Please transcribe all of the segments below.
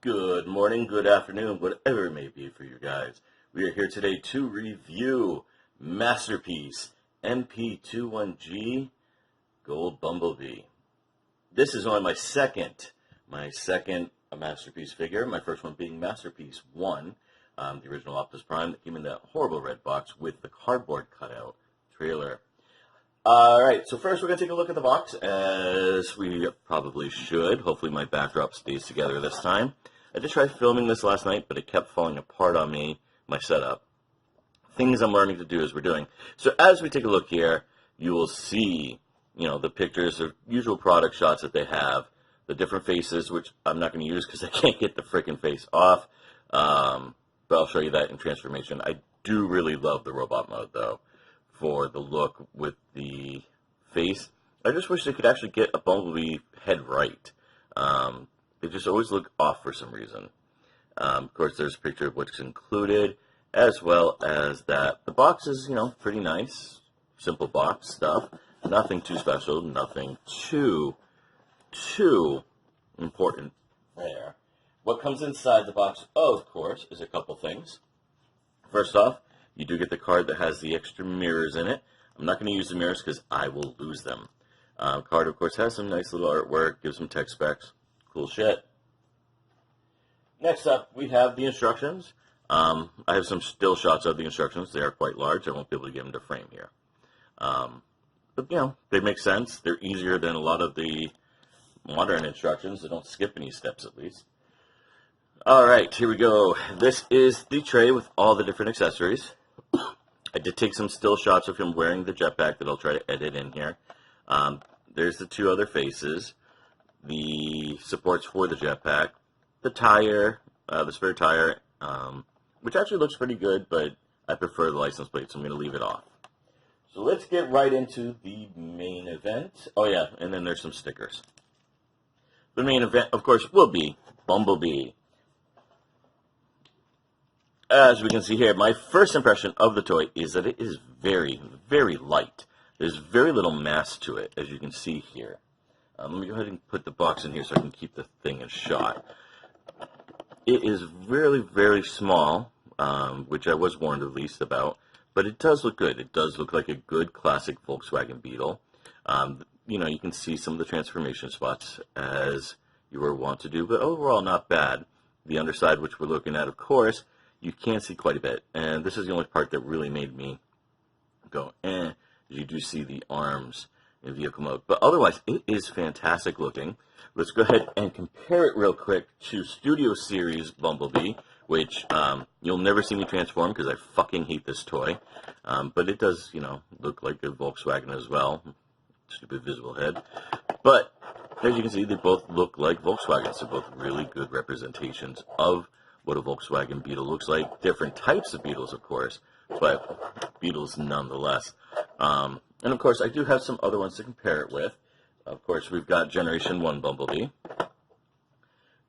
Good morning, good afternoon, whatever it may be for you guys. We are here today to review Masterpiece MP21G Gold Bumblebee. This is only my second Masterpiece figure. My first one being Masterpiece I, the original Optimus Prime that came in that horrible red box with the cardboard cutout trailer. Alright, so first we're going to take a look at the box, as we probably should. Hopefully my backdrop stays together this time. I did try filming this last night, but it kept falling apart on me, my setup. Things I'm learning to do as we're doing. So as we take a look here, you will see, the pictures of usual product shots that they have, the different faces, which I'm not going to use because I can't get the frickin' face off. But I'll show you that in transformation. I do really love the robot mode, though, for the look with the face. I just wish they could actually get a Bumblebee head right. They just always look off for some reason. Of course, there's a picture of what's included, as well as that the box is, pretty nice. Simple box stuff. Nothing too special. Nothing too important there. What comes inside the box, of course, is a couple things. First off, you do get the card that has the extra mirrors in it. I'm not going to use the mirrors because I will lose them. Card, of course, has some nice little artwork, gives some tech specs. Cool shit. Next up, we have the instructions. I have some still shots of the instructions. They are quite large. I won't be able to get them to frame here. But, they make sense. They're easier than a lot of the modern instructions. They don't skip any steps, at least. All right, here we go. This is the tray with all the different accessories. I did take some still shots of him wearing the jetpack that I'll try to edit in here. There's the two other faces, the supports for the jetpack, the tire, the spare tire, which actually looks pretty good, but I prefer the license plate, so I'm going to leave it off. So let's get right into the main event. Oh yeah, and then there's some stickers. The main event, of course, will be Bumblebee. As we can see here, my first impression of the toy is that it is very, very light. There's very little mass to it, as you can see here. Let me go ahead and put the box in here so I can keep the thing in shot. It is really, very small, which I was warned at least about, but it does look good. It does look like a good classic Volkswagen Beetle. You can see some of the transformation spots as you were wont to do, but overall not bad. The underside, which we're looking at, of course, you can see quite a bit, and this is the only part that really made me go, You do see the arms in vehicle mode, but otherwise it is fantastic looking. Let's go ahead and compare it real quick to Studio Series Bumblebee, which you'll never see me transform because I fucking hate this toy, but it does, look like a Volkswagen as well. Stupid visible head, but as you can see, they both look like Volkswagens. They're both really good representations of what a Volkswagen Beetle looks like. Different types of Beetles, of course, but Beetles nonetheless. And of course, I do have some other ones to compare it with. Of course, we've got Generation 1 Bumblebee.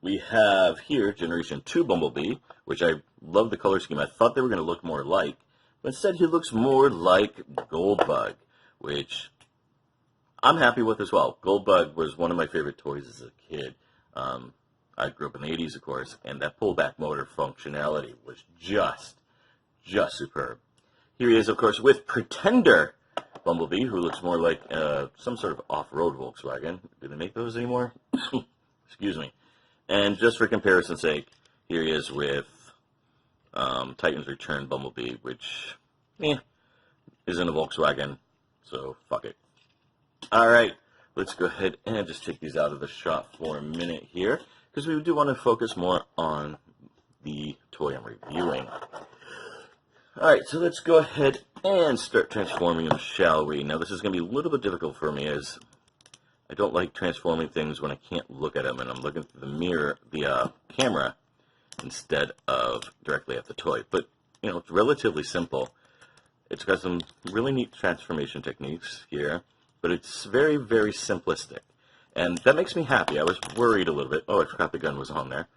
We have here Generation 2 Bumblebee, which I love the color scheme. I thought they were going to look more alike, but instead he looks more like Goldbug, which I'm happy with as well. Goldbug was one of my favorite toys as a kid. I grew up in the 80s, of course, and that pullback motor functionality was just superb. Here he is, of course, with Pretender Bumblebee, who looks more like some sort of off-road Volkswagen. Do they make those anymore? Excuse me. And just for comparison's sake, here he is with Titan's Return Bumblebee, which, isn't a Volkswagen, so fuck it. All right, let's go ahead and just take these out of the shot for a minute here, because we do want to focus more on the toy I'm reviewing. Alright, so let's go ahead and start transforming them, shall we? Now, this is going to be a little bit difficult for me, as I don't like transforming things when I can't look at them, and I'm looking through the mirror, the camera, instead of directly at the toy. But, it's relatively simple. It's got some really neat transformation techniques here, but it's very, very simplistic. And that makes me happy. I was worried a little bit. Oh, I forgot the gun was on there.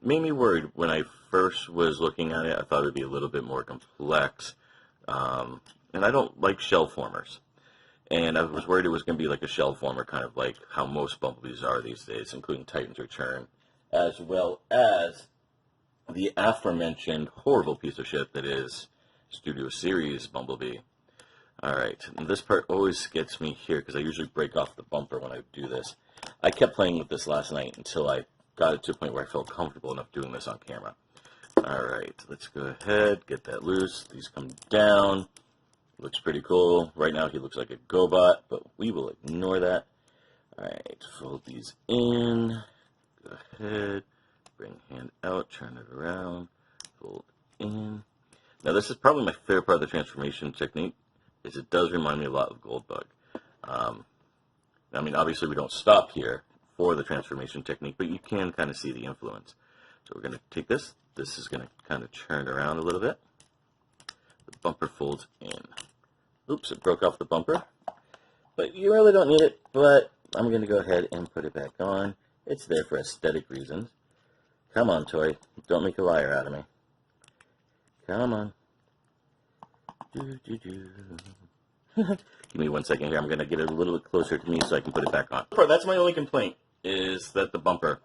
Made me worried when I first was looking at it. I thought it would be a little bit more complex. And I don't like shell formers. And I was worried it was going to be like a shell former, kind of like how most Bumblebees are these days, including Titan's Return as well as the aforementioned horrible piece of shit that is Studio Series Bumblebee. Alright, and this part always gets me here because I usually break off the bumper when I do this. I kept playing with this last night until I got it to a point where I felt comfortable enough doing this on camera. Alright, let's go ahead, get that loose. These come down. Looks pretty cool. Right now he looks like a GoBot, but we will ignore that. Alright, fold these in. Go ahead, bring hand out, turn it around, fold in. Now this is probably my favorite part of the transformation technique, is it does remind me a lot of Goldbug. I mean, obviously we don't stop here for the transformation technique, but you can kind of see the influence. So we're going to take this. This is going to kind of turn around a little bit. The bumper folds in. Oops, it broke off the bumper. But you really don't need it, but I'm going to go ahead and put it back on. It's there for aesthetic reasons. Come on, toy. Don't make a liar out of me. Come on. Give me 1 second here. I'm going to get it a little bit closer to me so I can put it back on. That's my only complaint, is that the bumper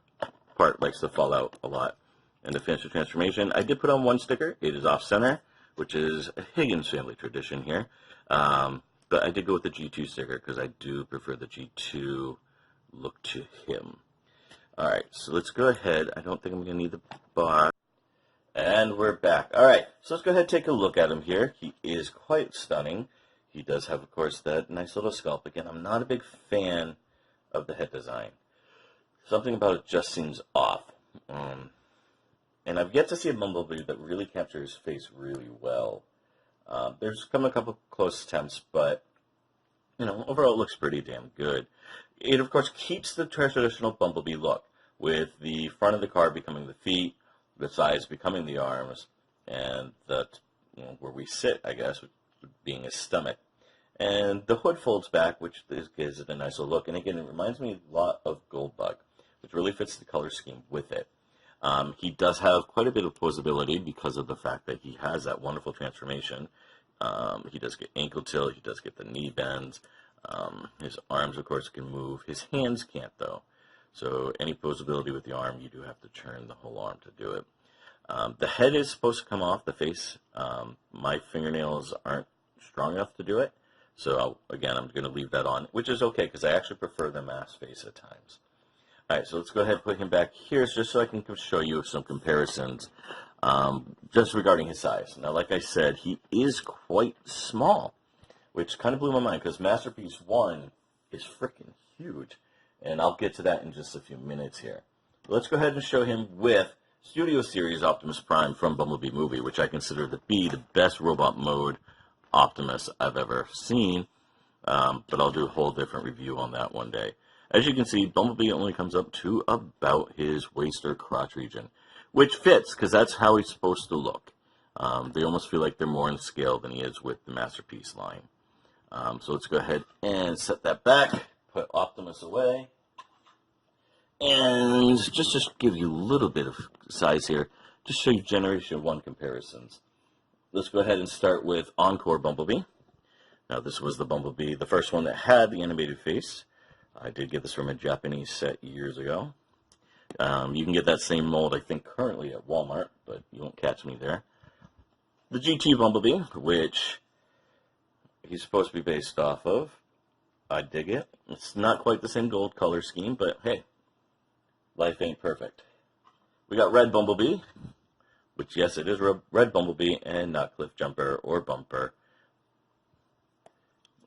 part likes to fall out a lot. And to finish the transformation, I did put on one sticker. It is off-center, which is a Higgins family tradition here. But I did go with the G2 sticker because I do prefer the G2 look to him. Alright, so let's go ahead. I don't think I'm going to need the box. And we're back. Alright, so let's go ahead and take a look at him here. He is quite stunning. He does have, of course, that nice little scalp. Again, I'm not a big fan of the head design. Something about it just seems off. And I've yet to see a Bumblebee that really captures his face really well. There's come a couple close attempts, but, you know, overall it looks pretty damn good. It, of course, keeps the traditional Bumblebee look, with the front of the car becoming the feet, the sides becoming the arms, and the, you know, where we sit, I guess, being his stomach. And the hood folds back, which gives it a nicer look. And again, it reminds me a lot of Goldbug, which really fits the color scheme with it. He does have quite a bit of posability because of the fact that he has that wonderful transformation. He does get ankle tilt, he does get the knee bends. His arms, of course, can move. His hands can't, though. So any posability with the arm, you do have to turn the whole arm to do it. The head is supposed to come off the face. My fingernails aren't strong enough to do it. So, again, I'm going to leave that on, which is okay because I actually prefer the mask face at times. All right, so let's go ahead and put him back here just so I can show you some comparisons just regarding his size. Now, like I said, he is quite small, which kind of blew my mind because Masterpiece I is freaking huge. And I'll get to that in just a few minutes here. Let's go ahead and show him with Studio Series Optimus Prime from Bumblebee movie, which I consider to be the best robot mode Optimus I've ever seen. But I'll do a whole different review on that one day. As you can see, Bumblebee only comes up to about his waist or crotch region, which fits because that's how he's supposed to look. They almost feel like they're more in scale than he is with the Masterpiece line. So let's go ahead and set that back, put Optimus away, and just to give you a little bit of size here, just show you Generation 1 comparisons. Let's go ahead and start with Encore Bumblebee. Now this was the Bumblebee, the first one that had the animated face. I did get this from a Japanese set years ago. You can get that same mold, I think, currently at Walmart, but you won't catch me there. The GT Bumblebee, which he's supposed to be based off of. I dig it. It's not quite the same gold color scheme, but hey, life ain't perfect. We got Red Bumblebee, which, yes, it is Red Bumblebee and not Cliff Jumper or Bumper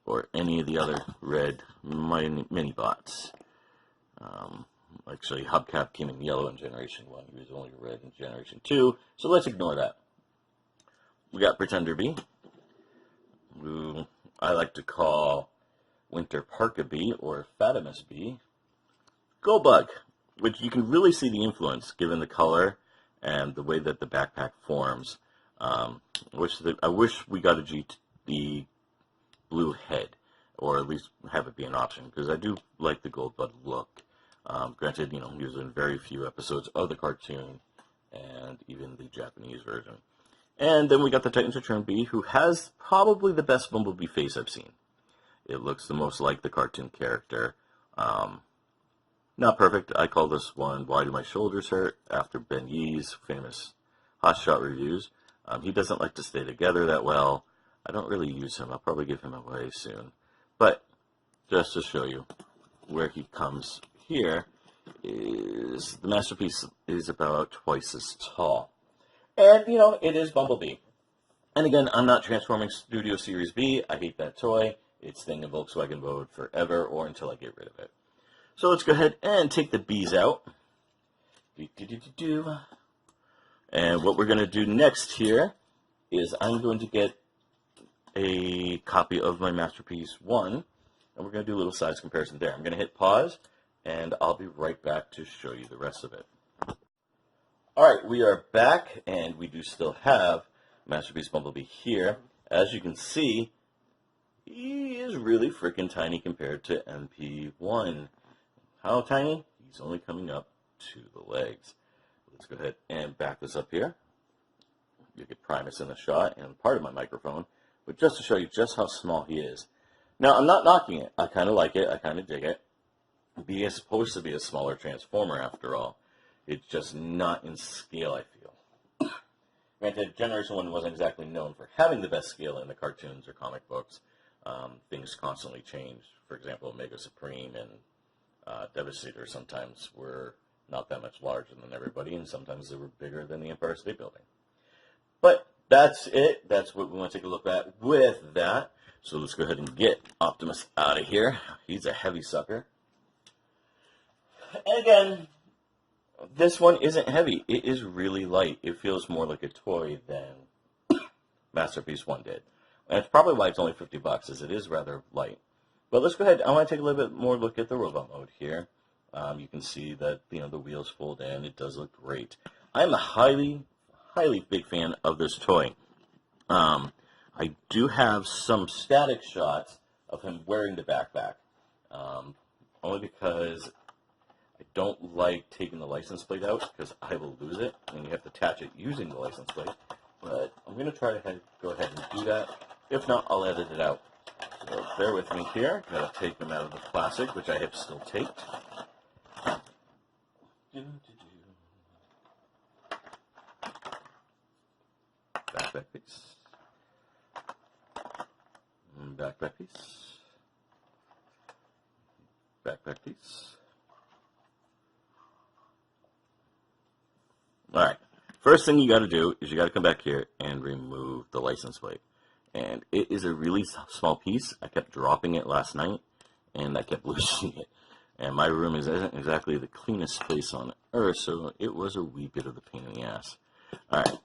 or any of the other red mini-bots. Actually, Hubcap came in yellow in Generation 1. He was only red in Generation 2, so let's ignore that. We got Pretender Bee, who I like to call Winter Parka Bee or Fatimus Bee. Goldbug, which you can really see the influence given the color and the way that the backpack forms. I wish we got the blue head, or at least have it be an option, because I do like the Goldbug look. Granted, you know, he was in very few episodes of the cartoon and even the Japanese version. And then we got the Titans Return Bee, who has probably the best Bumblebee face I've seen. It looks the most like the cartoon character. Not perfect. I call this one Why Do My Shoulders Hurt after Ben Yee's famous Hot Shot reviews. He doesn't like to stay together that well. I don't really use him. I'll probably give him away soon. But just to show you where he comes here is the Masterpiece is about twice as tall. And, you know, it is Bumblebee. And again, I'm not transforming Studio Series B. I hate that toy. It's staying in Volkswagen mode forever or until I get rid of it. So let's go ahead and take the bees out. And what we're going to do next here is I'm going to get a copy of my Masterpiece 1, and we're going to do a little size comparison there. I'm going to hit pause, and I'll be right back to show you the rest of it. All right, we are back, and we do still have Masterpiece Bumblebee here. As you can see, he is really freaking tiny compared to MP1. How tiny? He's only coming up to the legs. Let's go ahead and back this up here. You get Primus in the shot and part of my microphone, but just to show you just how small he is. Now, I'm not knocking it. I kind of like it. I kind of dig it. He is supposed to be a smaller Transformer after all. It's just not in scale, I feel. Granted, Generation 1 wasn't exactly known for having the best scale in the cartoons or comic books. Things constantly changed. For example, Omega Supreme and Devastator sometimes were not that much larger than everybody, and sometimes they were bigger than the Empire State Building. But that's it. That's what we want to take a look at with that. So let's go ahead and get Optimus out of here. He's a heavy sucker. And again, this one isn't heavy. It is really light. It feels more like a toy than Masterpiece 1 did. And it's probably why it's only $50, as it is rather light. But let's go ahead. I want to take a little bit more look at the robot mode here. You can see that the wheels fold in. It does look great. I'm a highly big fan of this toy. I do have some static shots of him wearing the backpack, only because I don't like taking the license plate out because I will lose it, and you have to attach it using the license plate. But I'm going to try to go ahead and do that. If not, I'll edit it out. So bear with me here. Got to take them out of the plastic, which I have still taped. Backpack piece. Backpack piece. Backpack piece. All right. First thing you got to do is you got to come back here and remove the license plate. And it is a really small piece. I kept dropping it last night, and I kept losing it. And my room isn't exactly the cleanest place on earth, so it was a wee bit of a pain in the ass. All right.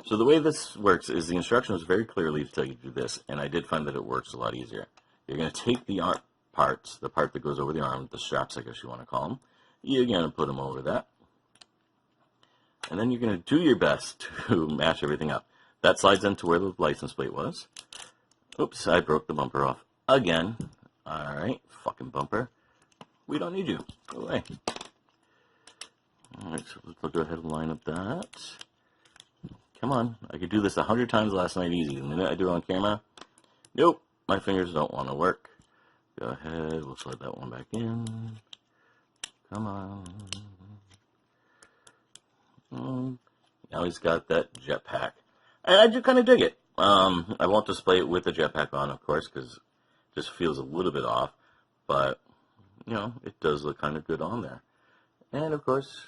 So the way this works is the instructions very clearly tell you to do this, and I did find that it works a lot easier. You're going to take the parts, the part that goes over the arm, the straps, I guess you want to call them. You're going to put them over that. And then you're going to do your best to match everything up. That slides into where the license plate was. Oops, I broke the bumper off again. All right, fucking bumper. We don't need you. Go away. All right, so let's go ahead and line up that. Come on. I could do this 100 times last night easy. The minute I do it on camera, nope, my fingers don't want to work. Go ahead, we'll slide that one back in. Come on. Now he's got that jetpack. And I do kind of dig it. I won't display it with the jetpack on, of course, because it just feels a little bit off. But, it does look kind of good on there. And, of course,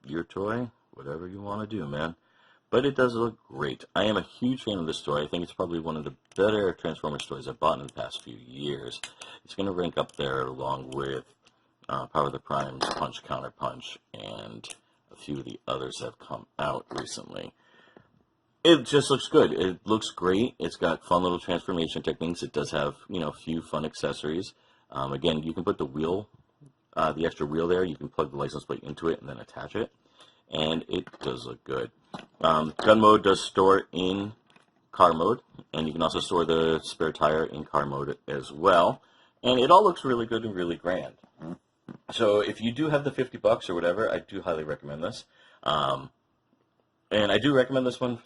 your toy, whatever you want to do, man. But it does look great. I am a huge fan of this toy. I think it's probably one of the better Transformers toys I've bought in the past few years. It's going to rank up there along with Power of the Primes, Punch Counter Punch, and a few of the others that have come out recently. It just looks good. It looks great. It's got fun little transformation techniques. It does have, a few fun accessories. Again, you can put the wheel, the extra wheel there. You can plug the license plate into it and then attach it. And it does look good. Gun mode does store in car mode. And you can also store the spare tire in car mode as well. And it all looks really good and really grand. So if you do have the $50 or whatever, I do highly recommend this. And I do recommend this one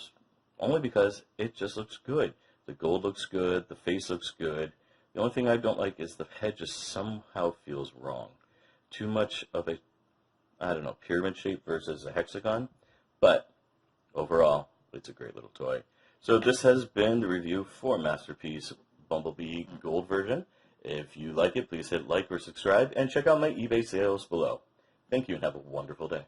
only because it just looks good. The gold looks good. The face looks good. The only thing I don't like is the head just somehow feels wrong. too much of a, I don't know, pyramid shape versus a hexagon, but overall, it's a great little toy. So this has been the review for Masterpiece Bumblebee Gold version. If you like it, please hit like or subscribe, and check out my eBay sales below. Thank you, and have a wonderful day.